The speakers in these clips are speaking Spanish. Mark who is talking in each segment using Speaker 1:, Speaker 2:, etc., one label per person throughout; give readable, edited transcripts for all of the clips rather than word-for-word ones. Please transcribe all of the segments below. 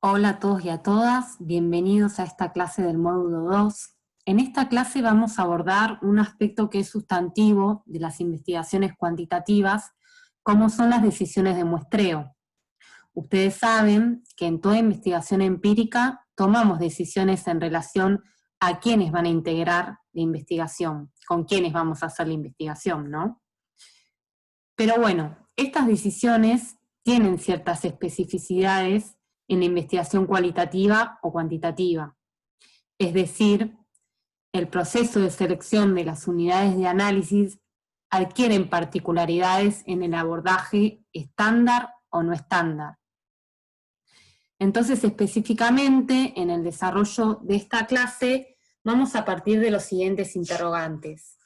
Speaker 1: Hola a todos y a todas, bienvenidos a esta clase del módulo 2. En esta clase vamos a abordar un aspecto que es sustantivo de las investigaciones cuantitativas, como son las decisiones de muestreo. Ustedes saben que en toda investigación empírica tomamos decisiones en relación a quiénes van a integrar la investigación, con quiénes vamos a hacer la investigación, ¿no? Pero bueno, estas decisiones tienen ciertas especificidades en la investigación cualitativa o cuantitativa. Es decir, el proceso de selección de las unidades de análisis adquieren particularidades en el abordaje estándar o no estándar. Entonces, específicamente, en el desarrollo de esta clase, vamos a partir de los siguientes interrogantes.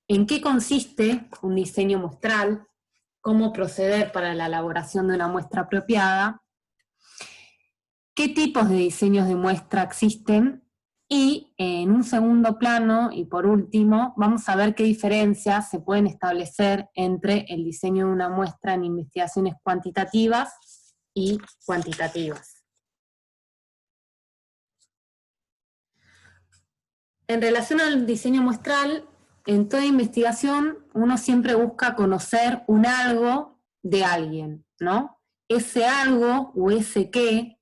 Speaker 1: ¿En qué consiste un diseño muestral? ¿Cómo proceder para la elaboración de una muestra apropiada? ¿Qué tipos de diseños de muestra existen? Y en un segundo plano, y por último, vamos a ver qué diferencias se pueden establecer entre el diseño de una muestra en investigaciones cuantitativas y cuantitativas. En relación al diseño muestral, en toda investigación uno siempre busca conocer un algo de alguien, ¿no? Ese algo o ese qué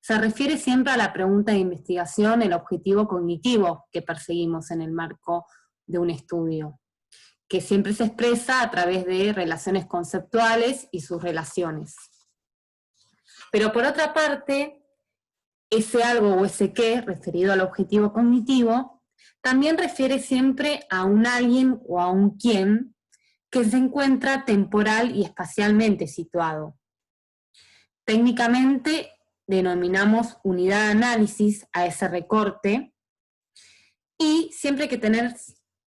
Speaker 1: se refiere siempre a la pregunta de investigación, el objetivo cognitivo que perseguimos en el marco de un estudio, que siempre se expresa a través de relaciones conceptuales y sus relaciones. Pero por otra parte, ese algo o ese qué, referido al objetivo cognitivo, también refiere siempre a un alguien o a un quién que se encuentra temporal y espacialmente situado. Técnicamente denominamos unidad de análisis a ese recorte, y siempre hay que tener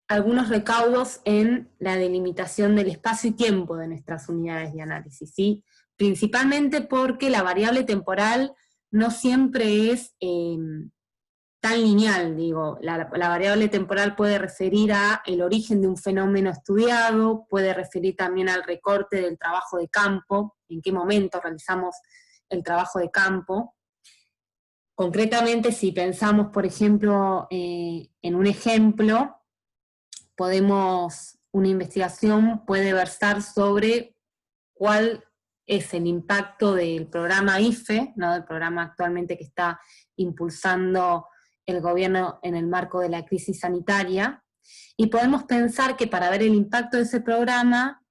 Speaker 1: algunos recaudos en la delimitación del espacio y tiempo de nuestras unidades de análisis, ¿sí? Principalmente porque la variable temporal no siempre es tan lineal, digo. La variable temporal puede referir a el origen de un fenómeno estudiado, puede referir también al recorte del trabajo de campo, en qué momento realizamos el trabajo de campo. Concretamente, si pensamos, por ejemplo, en un ejemplo, una investigación puede versar sobre cuál es el impacto del programa IFE, ¿no? Del programa actualmente que está impulsando el gobierno en el marco de la crisis sanitaria, y podemos pensar que para ver el impacto de ese programa,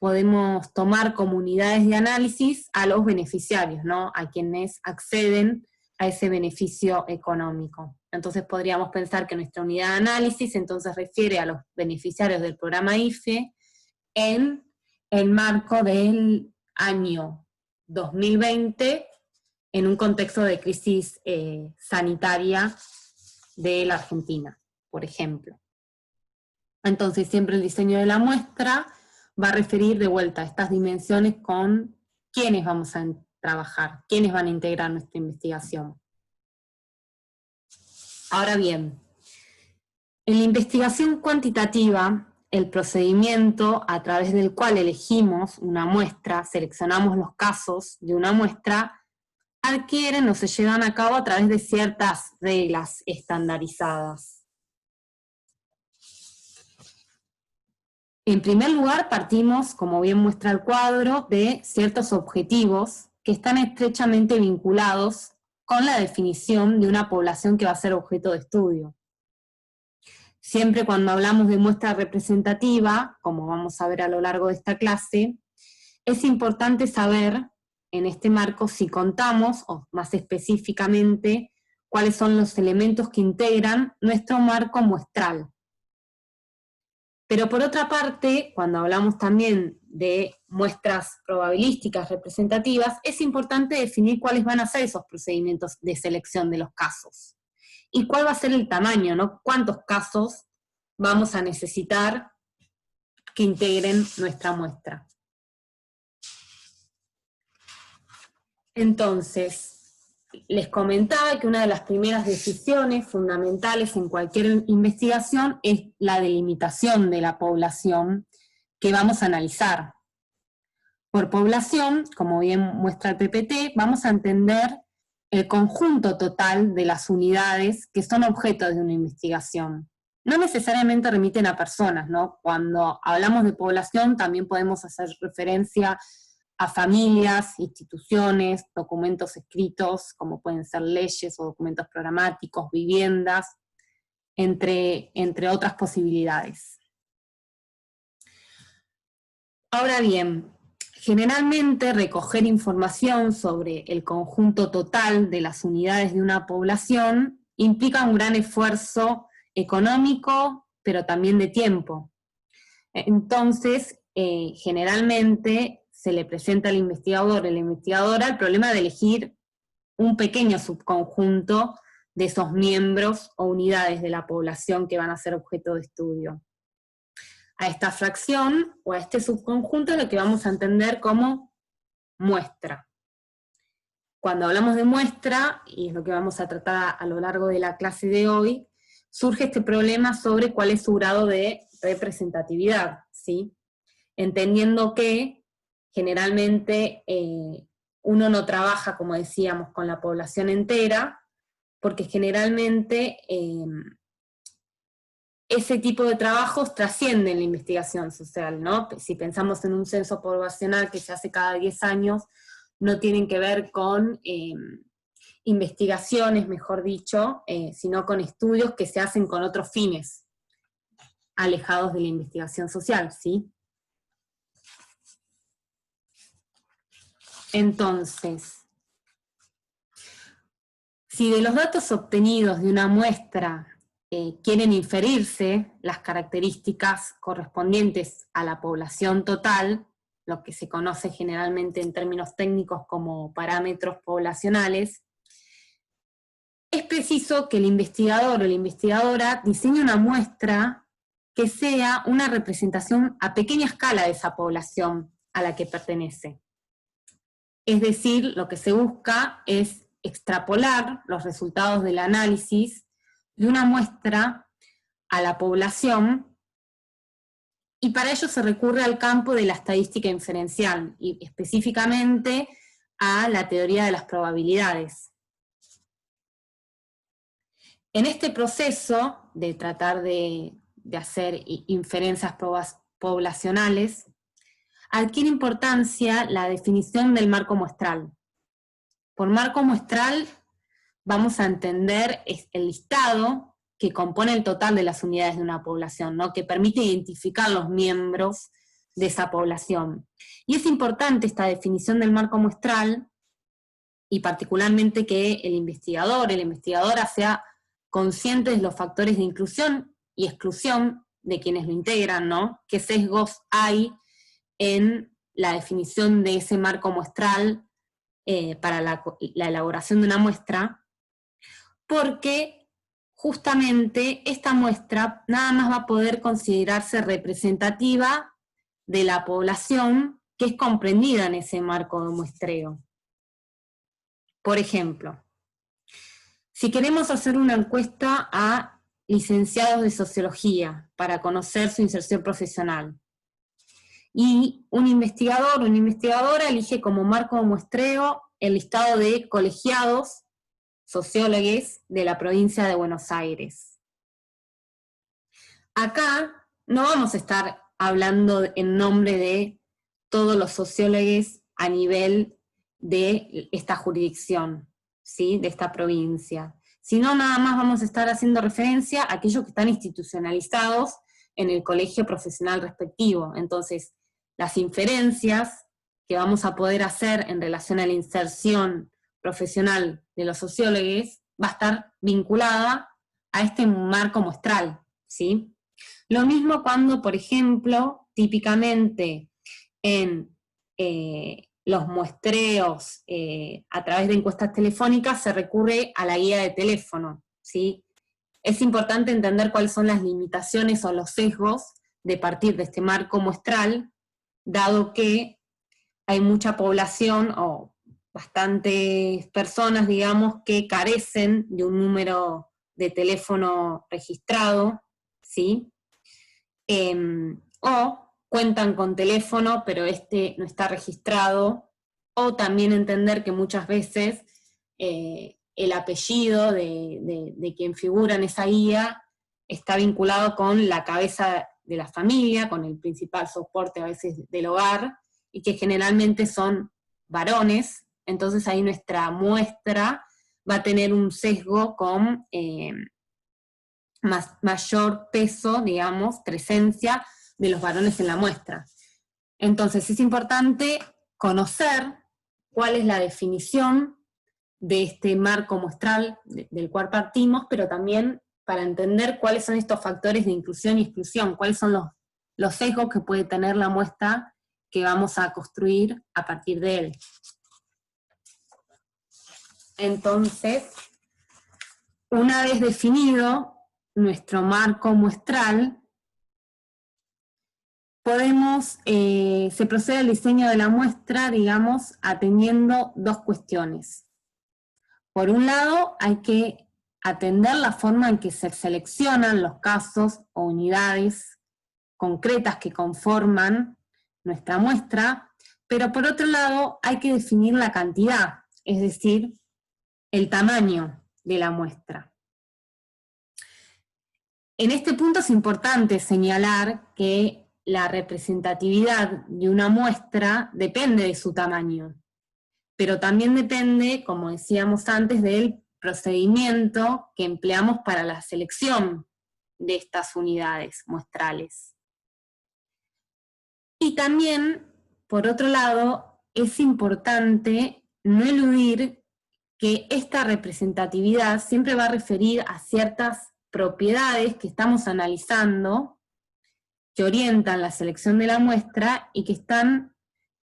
Speaker 1: podemos tomar como unidades de análisis a los beneficiarios, ¿no? A quienes acceden a ese beneficio económico. Entonces podríamos pensar que nuestra unidad de análisis entonces refiere a los beneficiarios del programa IFE en el marco del año 2020, en un contexto de crisis sanitaria de la Argentina, por ejemplo. Entonces siempre el diseño de la muestra va a referir de vuelta a estas dimensiones con quiénes vamos a trabajar, quiénes van a integrar nuestra investigación. Ahora bien, en la investigación cuantitativa, el procedimiento a través del cual elegimos una muestra, seleccionamos los casos de una muestra, adquieren o se llevan a cabo a través de ciertas reglas estandarizadas. En primer lugar, partimos, como bien muestra el cuadro, de ciertos objetivos que están estrechamente vinculados con la definición de una población que va a ser objeto de estudio. Siempre cuando hablamos de muestra representativa, como vamos a ver a lo largo de esta clase, es importante saber en este marco si contamos, o más específicamente, cuáles son los elementos que integran nuestro marco muestral. Pero por otra parte, cuando hablamos también de muestras probabilísticas representativas, es importante definir cuáles van a ser esos procedimientos de selección de los casos. Y cuál va a ser el tamaño, ¿no? Cuántos casos vamos a necesitar que integren nuestra muestra. Entonces, les comentaba que una de las primeras decisiones fundamentales en cualquier investigación es la delimitación de la población que vamos a analizar. Por población, como bien muestra el PPT, vamos a entender el conjunto total de las unidades que son objeto de una investigación. No necesariamente remiten a personas, ¿no? Cuando hablamos de población también podemos hacer referencia a familias, instituciones, documentos escritos, como pueden ser leyes o documentos programáticos, viviendas, entre otras posibilidades. Ahora bien, generalmente recoger información sobre el conjunto total de las unidades de una población implica un gran esfuerzo económico, pero también de tiempo. Entonces, generalmente se le presenta al investigador o la investigadora el problema de elegir un pequeño subconjunto de esos miembros o unidades de la población que van a ser objeto de estudio. A esta fracción o a este subconjunto es lo que vamos a entender como muestra. Cuando hablamos de muestra, y es lo que vamos a tratar a lo largo de la clase de hoy, surge este problema sobre cuál es su grado de representatividad, ¿sí? Entendiendo que generalmente uno no trabaja, como decíamos, con la población entera, porque generalmente ese tipo de trabajos trascienden la investigación social, ¿no? Si pensamos en un censo poblacional que se hace cada 10 años, no tienen que ver con investigaciones, mejor dicho, sino con estudios que se hacen con otros fines, alejados de la investigación social, ¿sí? Entonces, si de los datos obtenidos de una muestra quieren inferirse las características correspondientes a la población total, lo que se conoce generalmente en términos técnicos como parámetros poblacionales, es preciso que el investigador o la investigadora diseñe una muestra que sea una representación a pequeña escala de esa población a la que pertenece. Es decir, lo que se busca es extrapolar los resultados del análisis de una muestra a la población, y para ello se recurre al campo de la estadística inferencial, y específicamente a la teoría de las probabilidades. En este proceso de tratar de hacer inferencias poblacionales, adquiere importancia la definición del marco muestral. Por marco muestral vamos a entender el listado que compone el total de las unidades de una población, ¿no? Que permite identificar los miembros de esa población. Y es importante esta definición del marco muestral, y particularmente que el investigador, la investigadora sea consciente de los factores de inclusión y exclusión de quienes lo integran, ¿no? Qué sesgos hay en la definición de ese marco muestral para la elaboración de una muestra, porque justamente esta muestra nada más va a poder considerarse representativa de la población que es comprendida en ese marco de muestreo. Por ejemplo, si queremos hacer una encuesta a licenciados de sociología para conocer su inserción profesional, y un investigador o una investigadora elige como marco de muestreo el listado de colegiados sociólogos de la provincia de Buenos Aires. Acá no vamos a estar hablando en nombre de todos los sociólogos a nivel de esta jurisdicción, ¿sí? De esta provincia, sino nada más vamos a estar haciendo referencia a aquellos que están institucionalizados en el colegio profesional respectivo. Entonces, las inferencias que vamos a poder hacer en relación a la inserción profesional de los sociólogos va a estar vinculada a este marco muestral, ¿sí? Lo mismo cuando, por ejemplo, típicamente en los muestreos a través de encuestas telefónicas se recurre a la guía de teléfono, ¿sí? Es importante entender cuáles son las limitaciones o los sesgos de partir de este marco muestral, dado que hay mucha población o bastantes personas, digamos, que carecen de un número de teléfono registrado, ¿sí? O cuentan con teléfono, pero este no está registrado, o también entender que muchas veces el apellido de quien figura en esa guía está vinculado con la cabeza de la familia, con el principal soporte a veces del hogar, y que generalmente son varones, entonces ahí nuestra muestra va a tener un sesgo con mayor peso, digamos, presencia de los varones en la muestra. Entonces es importante conocer cuál es la definición de este marco muestral del cual partimos, pero también para entender cuáles son estos factores de inclusión y exclusión, cuáles son los sesgos que puede tener la muestra que vamos a construir a partir de él. Entonces, una vez definido nuestro marco muestral, se procede al diseño de la muestra, digamos, atendiendo dos cuestiones. Por un lado, hay que atender la forma en que se seleccionan los casos o unidades concretas que conforman nuestra muestra, pero por otro lado, hay que definir la cantidad, es decir, el tamaño de la muestra. En este punto es importante señalar que la representatividad de una muestra depende de su tamaño, pero también depende, como decíamos antes, del procedimiento que empleamos para la selección de estas unidades muestrales. Y también, por otro lado, es importante no eludir que esta representatividad siempre va a referir a ciertas propiedades que estamos analizando, que orientan la selección de la muestra y que están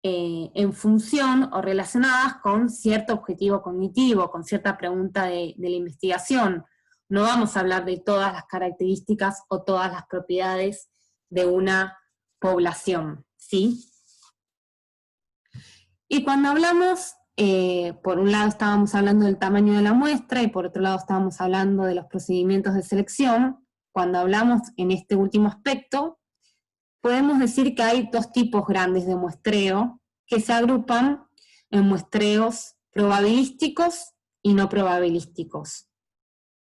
Speaker 1: en función o relacionadas con cierto objetivo cognitivo, con cierta pregunta de la investigación. No vamos a hablar de todas las características o todas las propiedades de una población, ¿sí? Y cuando hablamos, por un lado estábamos hablando del tamaño de la muestra y por otro lado estábamos hablando de los procedimientos de selección, cuando hablamos en este último aspecto, podemos decir que hay dos tipos grandes de muestreo que se agrupan en muestreos probabilísticos y no probabilísticos.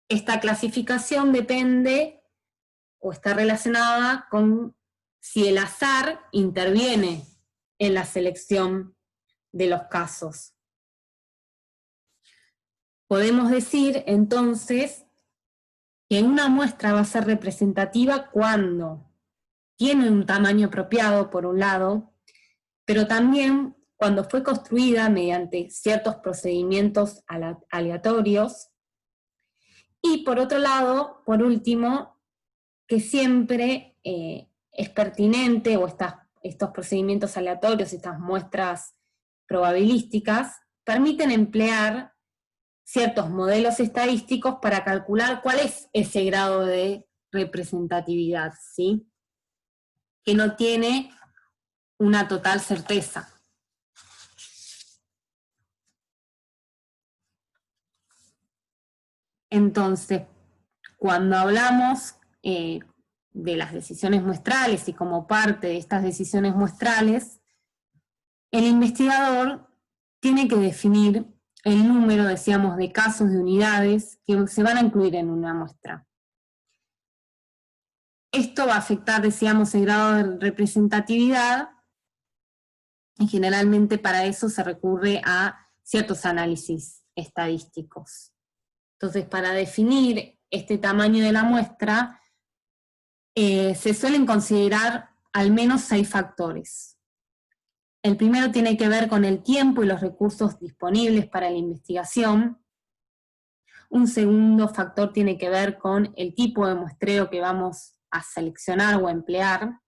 Speaker 1: Esta clasificación depende o está relacionada con si el azar interviene en la selección de los casos. Podemos decir entonces que una muestra va a ser representativa cuando tiene un tamaño apropiado, por un lado, pero también cuando fue construida mediante ciertos procedimientos aleatorios, y por otro lado, por último, que siempre es pertinente, o estos procedimientos aleatorios, estas muestras probabilísticas, permiten emplear ciertos modelos estadísticos para calcular cuál es ese grado de representatividad, ¿sí? Que no tiene una total certeza. Entonces, cuando hablamos de las decisiones muestrales y como parte de estas decisiones muestrales, el investigador tiene que definir el número, decíamos, de casos de unidades que se van a incluir en una muestra. Esto va a afectar, decíamos, el grado de representatividad, y generalmente para eso se recurre a ciertos análisis estadísticos. Entonces, para definir este tamaño de la muestra, se suelen considerar al menos 6 factores. El primero tiene que ver con el tiempo y los recursos disponibles para la investigación. Un segundo factor tiene que ver con el tipo de muestreo que vamos a seleccionar o emplear.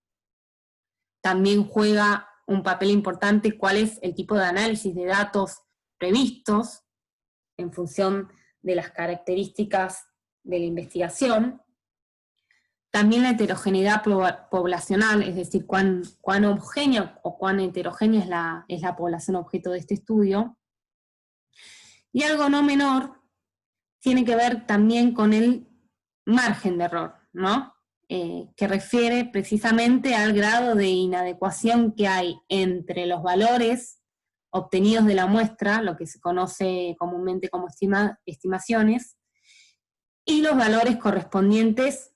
Speaker 1: También juega un papel importante cuál es el tipo de análisis de datos previstos en función de las características de la investigación. También la heterogeneidad poblacional, es decir, cuán homogénea o cuán heterogénea es la población objeto de este estudio. Y algo no menor tiene que ver también con el margen de error, ¿no? que refiere precisamente al grado de inadecuación que hay entre los valores obtenidos de la muestra, lo que se conoce comúnmente como estimaciones, y los valores correspondientes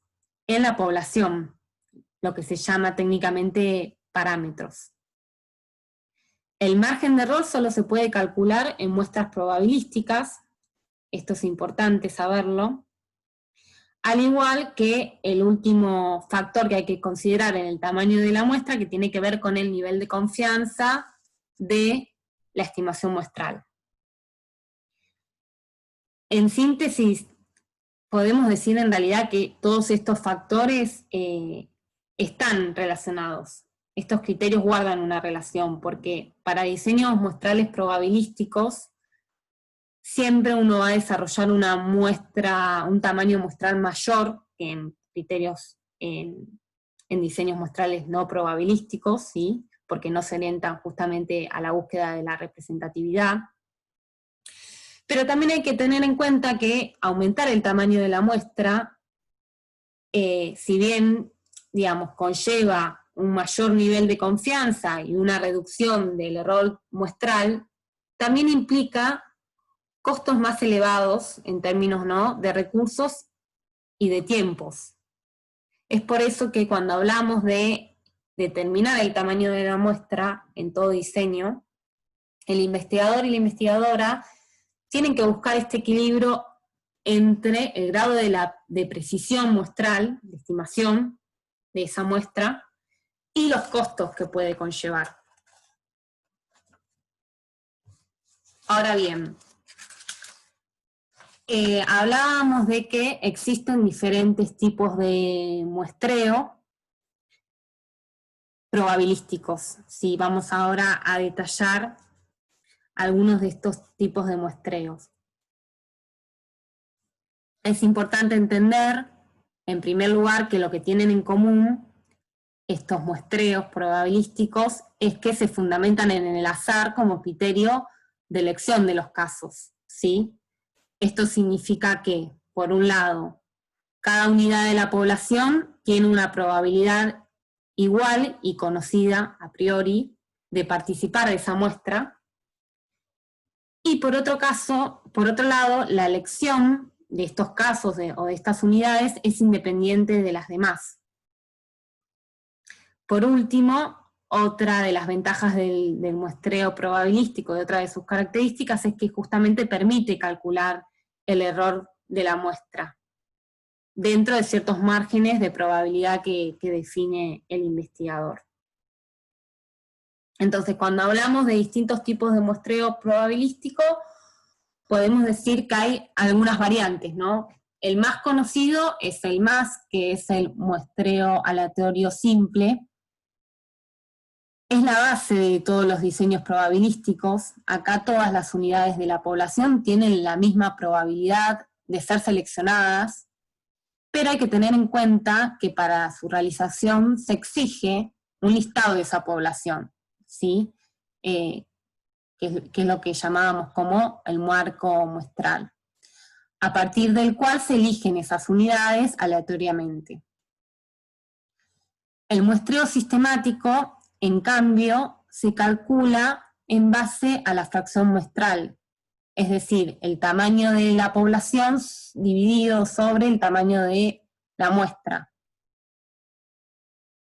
Speaker 1: en la población, lo que se llama técnicamente parámetros. El margen de error solo se puede calcular en muestras probabilísticas, esto es importante saberlo, al igual que el último factor que hay que considerar en el tamaño de la muestra, que tiene que ver con el nivel de confianza de la estimación muestral. En síntesis, podemos decir en realidad que todos estos factores están relacionados. Estos criterios guardan una relación, porque para diseños muestrales probabilísticos, siempre uno va a desarrollar una muestra, un tamaño muestral mayor que en criterios, en diseños muestrales no probabilísticos, ¿sí? Porque no se orientan justamente a la búsqueda de la representatividad. Pero también hay que tener en cuenta que aumentar el tamaño de la muestra, si bien, digamos, conlleva un mayor nivel de confianza y una reducción del error muestral, también implica costos más elevados en términos, ¿no?, de recursos y de tiempos. Es por eso que cuando hablamos de determinar el tamaño de la muestra en todo diseño, el investigador y la investigadora tienen que buscar este equilibrio entre el grado de precisión muestral, de estimación de esa muestra, y los costos que puede conllevar. Ahora bien, hablábamos de que existen diferentes tipos de muestreo probabilísticos. Sí, vamos ahora a detallar algunos de estos tipos de muestreos. Es importante entender, en primer lugar, que lo que tienen en común estos muestreos probabilísticos es que se fundamentan en el azar como criterio de elección de los casos, ¿sí? Esto significa que, por un lado, cada unidad de la población tiene una probabilidad igual y conocida a priori de participar de esa muestra, y por otro lado, la elección de estos casos o de estas unidades es independiente de las demás. Por último, otra de las ventajas del muestreo probabilístico, de otra de sus características, es que justamente permite calcular el error de la muestra dentro de ciertos márgenes de probabilidad que define el investigador. Entonces, cuando hablamos de distintos tipos de muestreo probabilístico, podemos decir que hay algunas variantes, ¿no? El más conocido es el MAS, que es el muestreo aleatorio simple. Es la base de todos los diseños probabilísticos. Acá todas las unidades de la población tienen la misma probabilidad de ser seleccionadas, pero hay que tener en cuenta que para su realización se exige un listado de esa población, ¿sí? Que es lo que llamábamos como el marco muestral, a partir del cual se eligen esas unidades aleatoriamente. El muestreo sistemático, en cambio, se calcula en base a la fracción muestral, es decir, el tamaño de la población dividido sobre el tamaño de la muestra.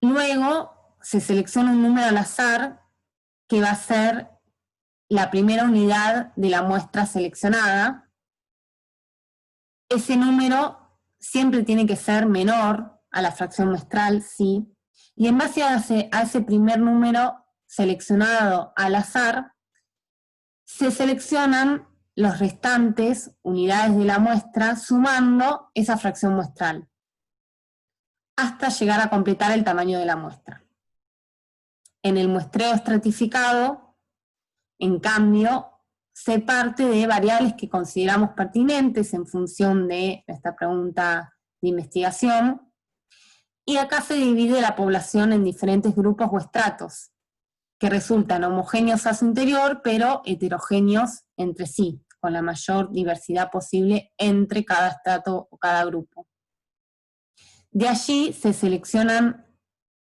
Speaker 1: Luego se selecciona un número al azar que va a ser la primera unidad de la muestra seleccionada. Ese número siempre tiene que ser menor a la fracción muestral, sí, y en base a ese primer número seleccionado al azar, se seleccionan los restantes unidades de la muestra sumando esa fracción muestral, hasta llegar a completar el tamaño de la muestra. En el muestreo estratificado, en cambio, se parte de variables que consideramos pertinentes en función de esta pregunta de investigación, y acá se divide la población en diferentes grupos o estratos, que resultan homogéneos a su interior, pero heterogéneos entre sí, con la mayor diversidad posible entre cada estrato o cada grupo. De allí se seleccionan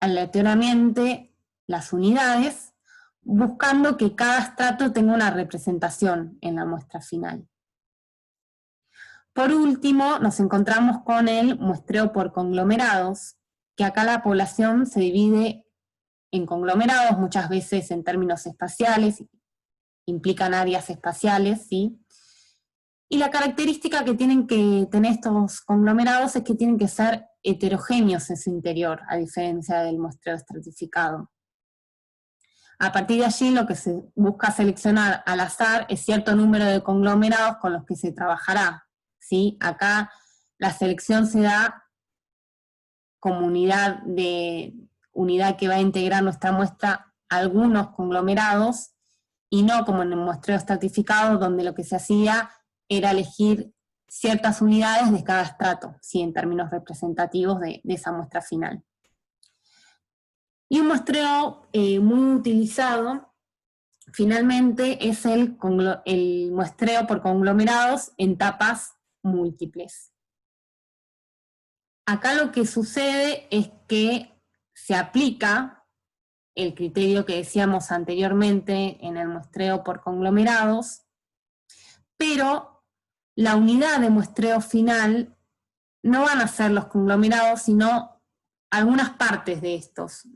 Speaker 1: aleatoriamente las unidades, buscando que cada estrato tenga una representación en la muestra final. Por último, nos encontramos con el muestreo por conglomerados, que acá la población se divide en conglomerados, muchas veces en términos espaciales, implican áreas espaciales, ¿sí? Y la característica que tienen que tener estos conglomerados es que tienen que ser heterogéneos en su interior, a diferencia del muestreo estratificado. A partir de allí, lo que se busca seleccionar al azar es cierto número de conglomerados con los que se trabajará, ¿sí? Acá la selección se da como unidad que va a integrar nuestra muestra algunos conglomerados, y no como en el muestreo estratificado, donde lo que se hacía era elegir ciertas unidades de cada estrato, ¿sí? En términos representativos de esa muestra final. Y un muestreo muy utilizado, finalmente, es el muestreo por conglomerados en tapas múltiples. Acá lo que sucede es que se aplica el criterio que decíamos anteriormente en el muestreo por conglomerados, pero la unidad de muestreo final no van a ser los conglomerados, sino algunas partes de estos,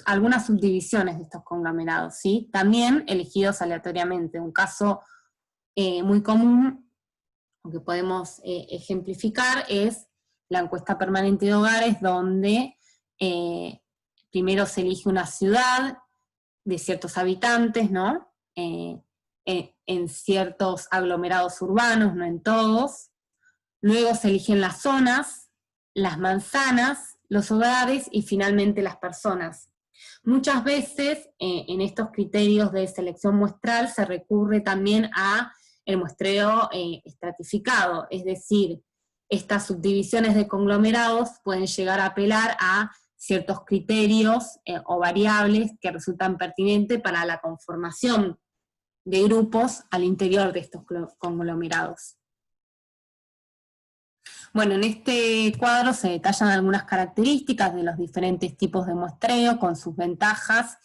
Speaker 1: algunas subdivisiones de estos conglomerados, ¿sí? También elegidos aleatoriamente. Un caso muy común, que podemos ejemplificar, es la encuesta permanente de hogares, donde primero se elige una ciudad de ciertos habitantes, ¿no? En ciertos aglomerados urbanos, no en todos. Luego se eligen las zonas, las manzanas, los hogares y finalmente las personas. Muchas veces en estos criterios de selección muestral se recurre también a el muestreo estratificado, es decir, estas subdivisiones de conglomerados pueden llegar a apelar a ciertos criterios o variables que resultan pertinentes para la conformación de grupos al interior de estos conglomerados. Bueno, en este cuadro se detallan algunas características de los diferentes tipos de muestreo, con sus ventajas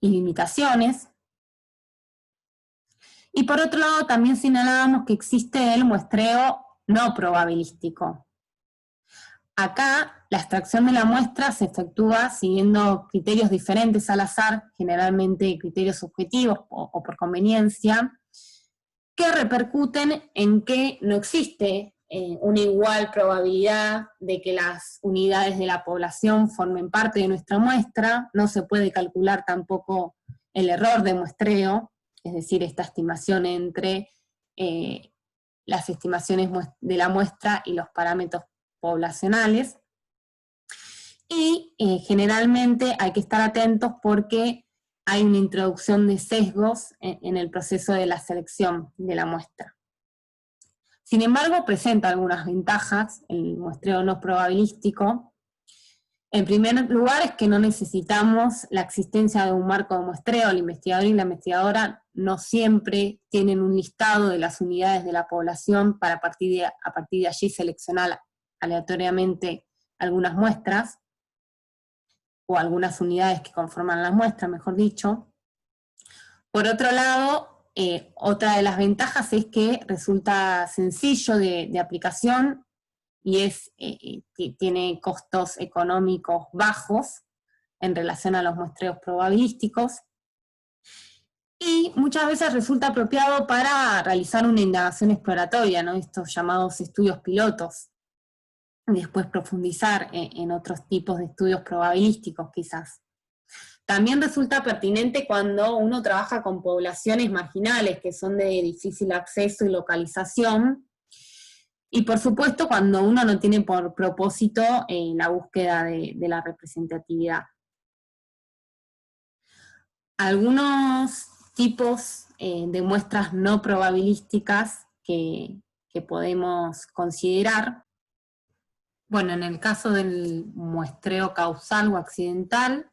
Speaker 1: y limitaciones. Y por otro lado, también señalábamos que existe el muestreo no probabilístico. Acá, la extracción de la muestra se efectúa siguiendo criterios diferentes al azar, generalmente criterios subjetivos o por conveniencia, que repercuten en que no existe una igual probabilidad de que las unidades de la población formen parte de nuestra muestra, no se puede calcular tampoco el error de muestreo, es decir, esta estimación entre las estimaciones de la muestra y los parámetros poblacionales, y generalmente hay que estar atentos porque hay una introducción de sesgos en el proceso de la selección de la muestra. Sin embargo, presenta algunas ventajas el muestreo no probabilístico. En primer lugar, es que no necesitamos la existencia de un marco de muestreo. El investigador y la investigadora no siempre tienen un listado de las unidades de la población para a partir de allí seleccionar aleatoriamente algunas muestras, o algunas unidades que conforman la muestra, mejor dicho. Por otro lado, otra de las ventajas es que resulta sencillo de aplicación y tiene costos económicos bajos en relación a los muestreos probabilísticos, y muchas veces resulta apropiado para realizar una indagación exploratoria, ¿no? Estos llamados estudios pilotos, y después profundizar en otros tipos de estudios probabilísticos quizás. También resulta pertinente cuando uno trabaja con poblaciones marginales que son de difícil acceso y localización, y por supuesto cuando uno no tiene por propósito la búsqueda de la representatividad. Algunos tipos de muestras no probabilísticas que podemos considerar. Bueno, en el caso del muestreo causal o accidental,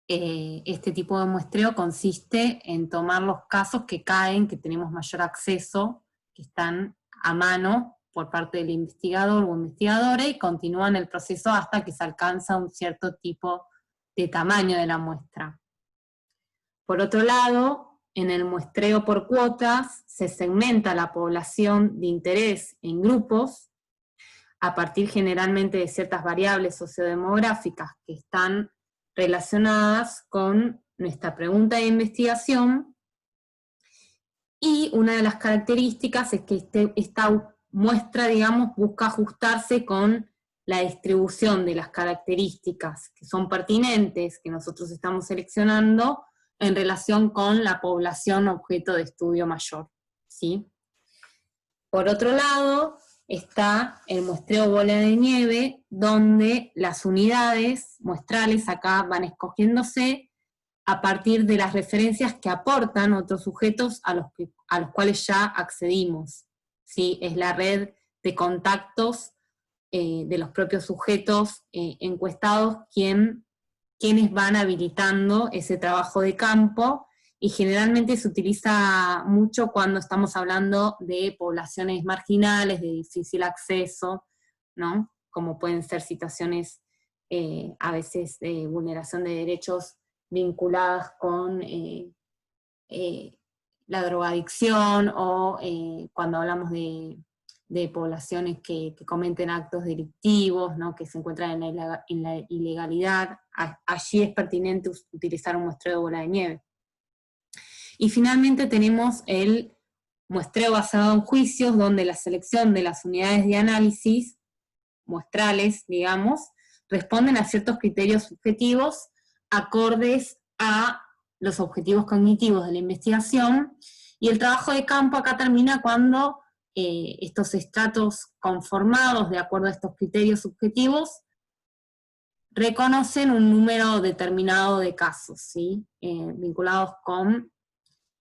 Speaker 1: este tipo de muestreo consiste en tomar los casos que caen, que tenemos mayor acceso, que están a mano por parte del investigador o investigadora y continúan el proceso hasta que se alcanza un cierto tipo de tamaño de la muestra. Por otro lado, en el muestreo por cuotas se segmenta la población de interés en grupos, a partir generalmente de ciertas variables sociodemográficas que están relacionadas con nuestra pregunta de investigación, y una de las características es que esta muestra, digamos, busca ajustarse con la distribución de las características que son pertinentes, que nosotros estamos seleccionando, en relación con la población objeto de estudio mayor, ¿sí? Por otro lado, está el muestreo bola de nieve, donde las unidades muestrales acá van escogiéndose a partir de las referencias que aportan otros sujetos a los cuales ya accedimos, ¿sí? Es la red de contactos de los propios sujetos encuestados quienes van habilitando ese trabajo de campo, y generalmente se utiliza mucho cuando estamos hablando de poblaciones marginales, de difícil acceso, ¿no? Como pueden ser situaciones a veces de vulneración de derechos vinculadas con la drogadicción, o cuando hablamos de poblaciones que cometen actos delictivos, ¿no? Que se encuentran en la ilegalidad. Allí es pertinente utilizar un muestreo de bola de nieve. Y finalmente tenemos el muestreo basado en juicios, donde la selección de las unidades de análisis, muestrales, digamos, responden a ciertos criterios subjetivos acordes a los objetivos cognitivos de la investigación, y el trabajo de campo acá termina cuando estos estratos conformados de acuerdo a estos criterios subjetivos reconocen un número determinado de casos, ¿sí? Vinculados con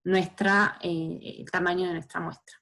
Speaker 1: el tamaño de nuestra muestra.